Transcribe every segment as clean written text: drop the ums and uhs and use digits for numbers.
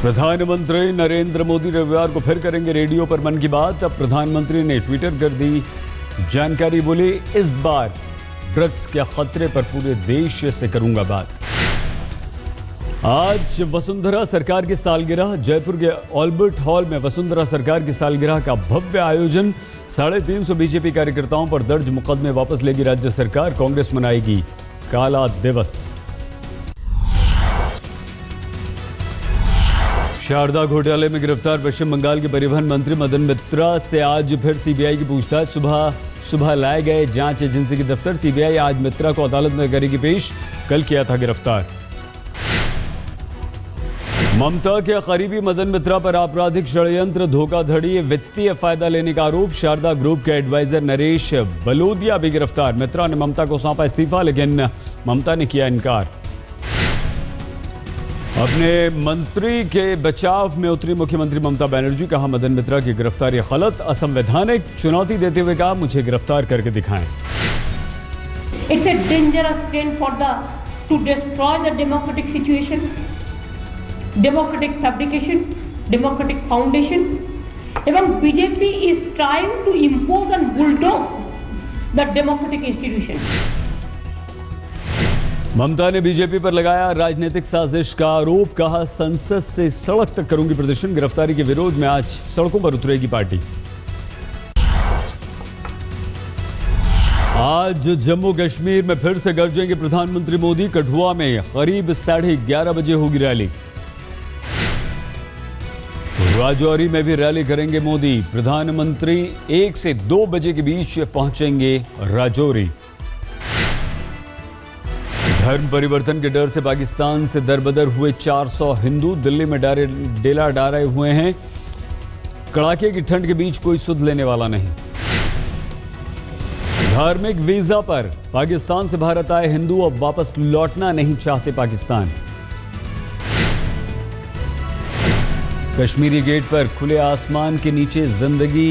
प्रधानमंत्री नरेंद्र मोदी रविवार को फिर करेंगे रेडियो पर मन की बात। अब प्रधानमंत्री ने ट्विटर कर दी जानकारी, बोले इस बार ड्रग्स के खतरे पर पूरे देश से करूंगा बात। आज वसुंधरा सरकार की सालगिरह, जयपुर के अल्बर्ट हॉल में वसुंधरा सरकार की सालगिरह का भव्य आयोजन। 350 बीजेपी कार्यकर्ताओं पर दर्ज मुकदमे वापस लेगी राज्य सरकार। कांग्रेस मनाएगी काला दिवस। शारदा घोटाले में गिरफ्तार पश्चिम बंगाल के परिवहन मंत्री मदन मित्रा से आज फिर सीबीआई की पूछताछ। सुबह लाए गए जांच एजेंसी के दफ्तर। सीबीआई आज मित्रा को अदालत में करेगी पेश। कल किया था गिरफ्तार। ममता के करीबी मदन मित्रा पर आपराधिक षड्यंत्र, धोखाधड़ी, वित्तीय फायदा लेने का आरोप। शारदा ग्रुप के एडवाइजर नरेश बलोदिया भी गिरफ्तार। मित्रा ने ममता को सौंपा इस्तीफा, लेकिन ममता ने किया इनकार। अपने मंत्री के बचाव में उतरी मुख्यमंत्री ममता बनर्जी। कहा मदन मित्रा की गिरफ्तारी गलत, असंवैधानिक। चुनौती देते हुए कहा मुझे गिरफ्तार करके दिखाएं। It's a dangerous trend for to destroy the democratic situation, democratic fabrication, democratic foundation. एवं BJP is trying to impose and bulldoze the democratic institution. ममता ने बीजेपी पर लगाया राजनीतिक साजिश का आरोप। कहा संसद से सड़क तक करूंगी प्रदर्शन। गिरफ्तारी के विरोध में आज सड़कों पर उतरेगी पार्टी। आज जम्मू कश्मीर में फिर से गरजेंगे प्रधानमंत्री मोदी। कठुआ में करीब 11:30 बजे होगी रैली। राजौरी में भी रैली करेंगे मोदी। प्रधानमंत्री 1 से 2 बजे के बीच पहुंचेंगे राजौरी। धर्म परिवर्तन के डर से पाकिस्तान से दरबदर हुए 400 हिंदू दिल्ली में डेरा डाले हुए हैं। कड़ाके की ठंड के बीच कोई सुध लेने वाला नहीं। धार्मिक वीजा पर पाकिस्तान से भारत आए हिंदू अब वापस लौटना नहीं चाहते पाकिस्तान। कश्मीरी गेट पर खुले आसमान के नीचे जिंदगी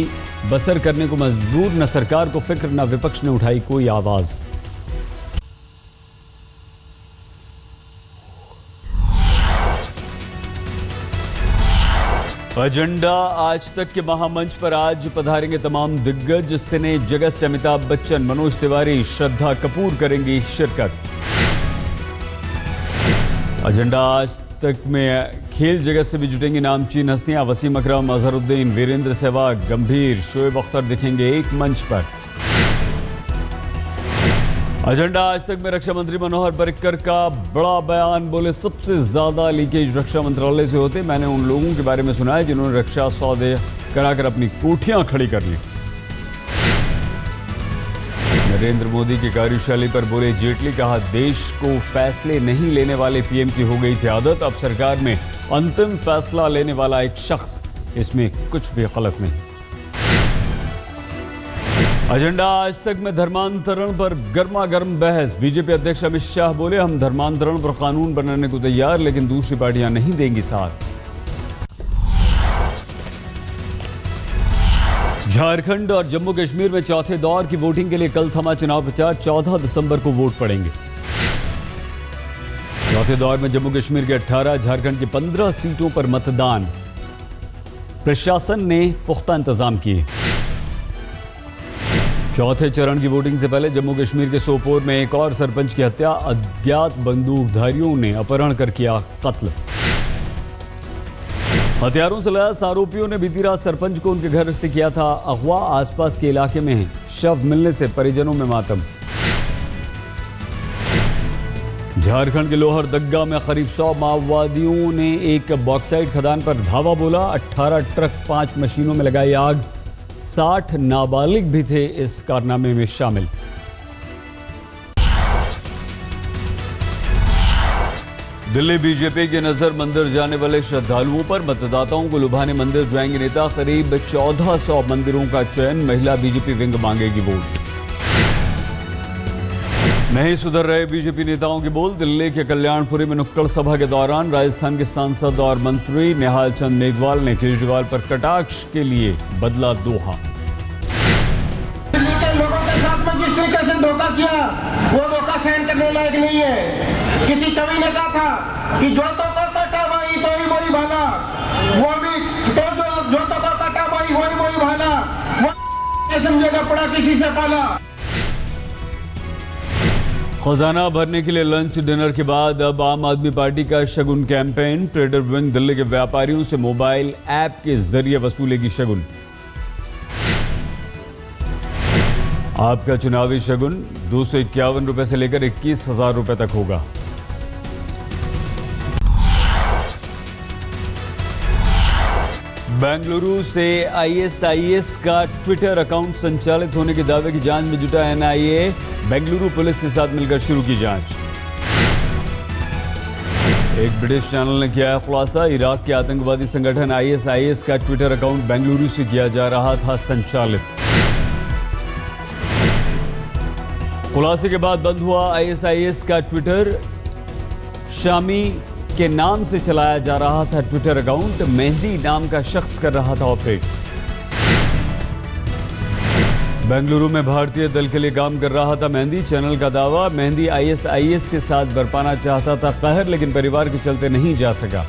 बसर करने को मजबूर। न सरकार को फिक्र, न विपक्ष ने उठाई कोई आवाज। एजेंडा आज तक के महामंच पर आज पधारेंगे तमाम दिग्गज। सिने जगत से अमिताभ बच्चन, मनोज तिवारी, श्रद्धा कपूर करेंगी शिरकत। एजेंडा आज तक में खेल जगत से भी जुटेंगी नामचीन हस्तियां। वसीम अकरम, अजहरुद्दीन, वीरेंद्र सहवाग, गंभीर, शोएब अख्तर दिखेंगे एक मंच पर। एजेंडा आज तक में रक्षा मंत्री मनोहर पर्रिकर का बड़ा बयान। बोले सबसे ज्यादा लीकेज रक्षा मंत्रालय से होते। मैंने उन लोगों के बारे में सुना है जिन्होंने रक्षा सौदे कराकर अपनी कोठियां खड़ी कर ली। नरेंद्र मोदी की कार्यशैली पर बोले जेटली। कहा देश को फैसले नहीं लेने वाले पीएम की हो गई थी आदत। अब सरकार में अंतिम फैसला लेने वाला एक शख्स, इसमें कुछ भी गलत नहीं। एजेंडा आज तक में धर्मांतरण पर गर्मा गर्म बहस। बीजेपी अध्यक्ष अमित शाह बोले हम धर्मांतरण पर कानून बनाने को तैयार, लेकिन दूसरी पार्टियां नहीं देंगी साथ। झारखंड और जम्मू कश्मीर में चौथे दौर की वोटिंग के लिए कल थमा चुनाव प्रचार। 14 दिसंबर को वोट पड़ेंगे। चौथे दौर में जम्मू कश्मीर के 18, झारखंड की 15 सीटों पर मतदान। प्रशासन ने पुख्ता इंतजाम किए। चौथे चरण की वोटिंग से पहले जम्मू कश्मीर के सोपोर में एक और सरपंच की हत्या। अज्ञात बंदूकधारियों ने अपहरण कर किया कत्ल। हथियारों से लैस आरोपियों ने बीती रात सरपंच को उनके घर से किया था अगवा। आसपास के इलाके में शव मिलने से परिजनों में मातम। झारखंड के लोहरदग्गा में करीब 100 माओवादियों ने एक बॉक्साइट खदान पर धावा बोला। 18 ट्रक 5 मशीनों में लगाई आग। 60 नाबालिग भी थे इस कारनामे में शामिल। दिल्ली बीजेपी की नजर मंदिर जाने वाले श्रद्धालुओं पर। मतदाताओं को लुभाने मंदिर जाएंगे नेता। करीब 1400 मंदिरों का चयन। महिला बीजेपी विंग मांगेगी वोट। नहीं सुधर रहे बीजेपी नेताओं के बोल। दिल्ली के कल्याणपुरी में नुक्कड़ सभा के दौरान राजस्थान के सांसद और मंत्री निहाल चंद मेघवाल ने केजरीवाल पर कटाक्ष के लिए बदला दोहा। दिल्ली के लोगों के साथ में जिस तरीके से धोखा किया वो धोखा सहन करने लायक नहीं है। किसी कवि ने कहा था कि जो तो करता वही तो ही वही भाला। समझेगा पड़ा किसी से पाला। खजाना भरने के लिए लंच डिनर के बाद अब आम आदमी पार्टी का शगुन कैंपेन। ट्रेडर विंग दिल्ली के व्यापारियों से मोबाइल ऐप के जरिए वसूलेगी शगुन। आपका चुनावी शगुन 251 रुपए से लेकर 21,000 रुपए तक होगा। बेंगलुरु से ISIS का ट्विटर अकाउंट संचालित होने के दावे की जांच में जुटा NIA बेंगलुरु पुलिस के साथ मिलकर शुरू की जांच। एक ब्रिटिश चैनल ने किया है खुलासा, इराक के आतंकवादी संगठन ISIS का ट्विटर अकाउंट बेंगलुरु से किया जा रहा था संचालित। खुलासे के बाद बंद हुआ ISIS का ट्विटर। शामी के नाम से चलाया जा रहा था ट्विटर अकाउंट। मेहंदी नाम का शख्स कर रहा था ऑपरेट। बेंगलुरु में भारतीय दल के लिए काम कर रहा था मेहंदी। चैनल का दावा, मेहंदी ISIS के साथ बरपाना चाहता था कहर, लेकिन परिवार के चलते नहीं जा सका।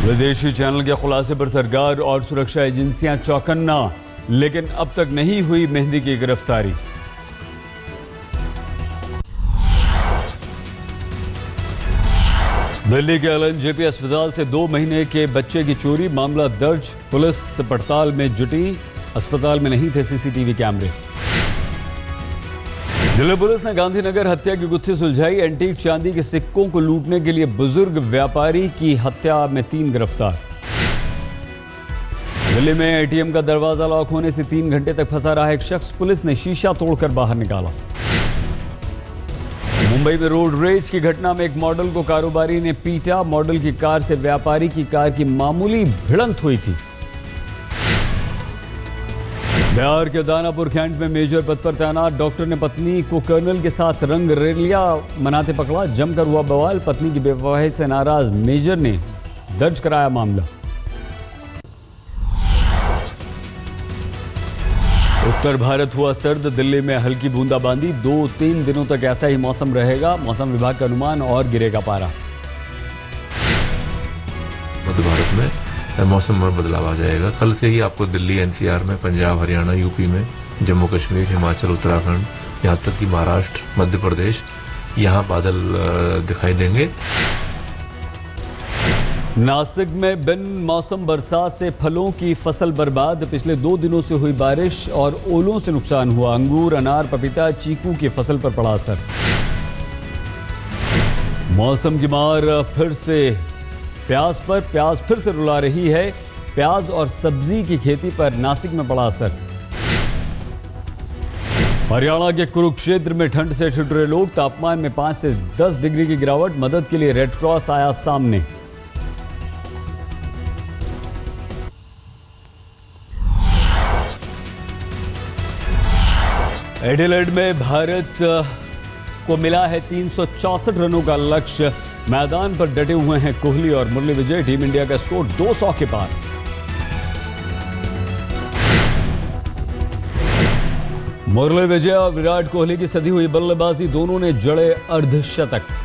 विदेशी चैनल के खुलासे पर सरकार और सुरक्षा एजेंसियां चौकन्ना, लेकिन अब तक नहीं हुई मेहंदी की गिरफ्तारी। दिल्ली के LNJP अस्पताल से 2 महीने के बच्चे की चोरी, मामला दर्ज। पुलिस पड़ताल में जुटी। अस्पताल में नहीं थे CCTV कैमरे। दिल्ली पुलिस ने गांधीनगर हत्या की गुत्थी सुलझाई। एंटीक चांदी के सिक्कों को लूटने के लिए बुजुर्ग व्यापारी की हत्या में 3 गिरफ्तार। दिल्ली में ATM का दरवाजा लॉक होने से 3 घंटे तक फंसा रहा एक शख्स, पुलिस ने शीशा तोड़कर बाहर निकाला। मुंबई में रोड रेज की घटना में एक मॉडल को कारोबारी ने पीटा। मॉडल की कार से व्यापारी की कार की मामूली भिड़ंत हुई थी। बिहार के दानापुर कैंट में मेजर पद पर तैनात डॉक्टर ने पत्नी को कर्नल के साथ रंग रलिया मनाते पकड़ा। जमकर हुआ बवाल। पत्नी की बेवफाई से नाराज मेजर ने दर्ज कराया मामला। उत्तर भारत हुआ सर्द, दिल्ली में हल्की बूंदाबांदी। 2-3 दिनों तक ऐसा ही मौसम रहेगा, मौसम विभाग का अनुमान, और गिरेगा पारा। मध्य भारत में मौसम में बदलाव आ जाएगा। कल से ही आपको दिल्ली NCR में, पंजाब, हरियाणा, यूपी में, जम्मू कश्मीर, हिमाचल, उत्तराखंड, यहाँ तक कि महाराष्ट्र, मध्य प्रदेश, यहाँ बादल दिखाई देंगे। नासिक में बिन मौसम बरसात से फलों की फसल बर्बाद। पिछले 2 दिनों से हुई बारिश और ओलों से नुकसान हुआ। अंगूर, अनार, पपीता, चीकू की फसल पर पड़ा असर। मौसम की मार फिर से प्याज पर। प्याज फिर से रुला रही है। प्याज और सब्जी की खेती पर नासिक में पड़ा असर। हरियाणा के कुरुक्षेत्र में ठंड से ठिठुरे लोग। तापमान में 5 से 10 डिग्री की गिरावट। मदद के लिए रेड क्रॉस आया सामने। एडिलेड में भारत को मिला है 364 रनों का लक्ष्य। मैदान पर डटे हुए हैं कोहली और मुरली विजय। टीम इंडिया का स्कोर 200 के पार। मुरली विजय और विराट कोहली की सधी हुई बल्लेबाजी, दोनों ने जड़े अर्धशतक।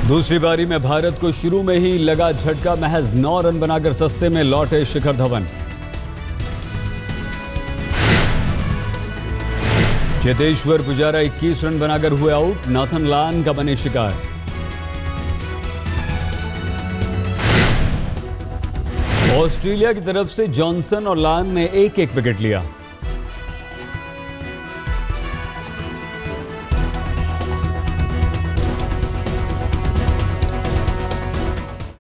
दूसरी पारी में भारत को शुरू में ही लगा झटका। महज 9 रन बनाकर सस्ते में लौटे शिखर धवन। चेतेश्वर पुजारा 21 रन बनाकर हुए आउट। नाथन लान का बने शिकार। ऑस्ट्रेलिया की तरफ से जॉनसन और लान ने एक-एक विकेट लिया।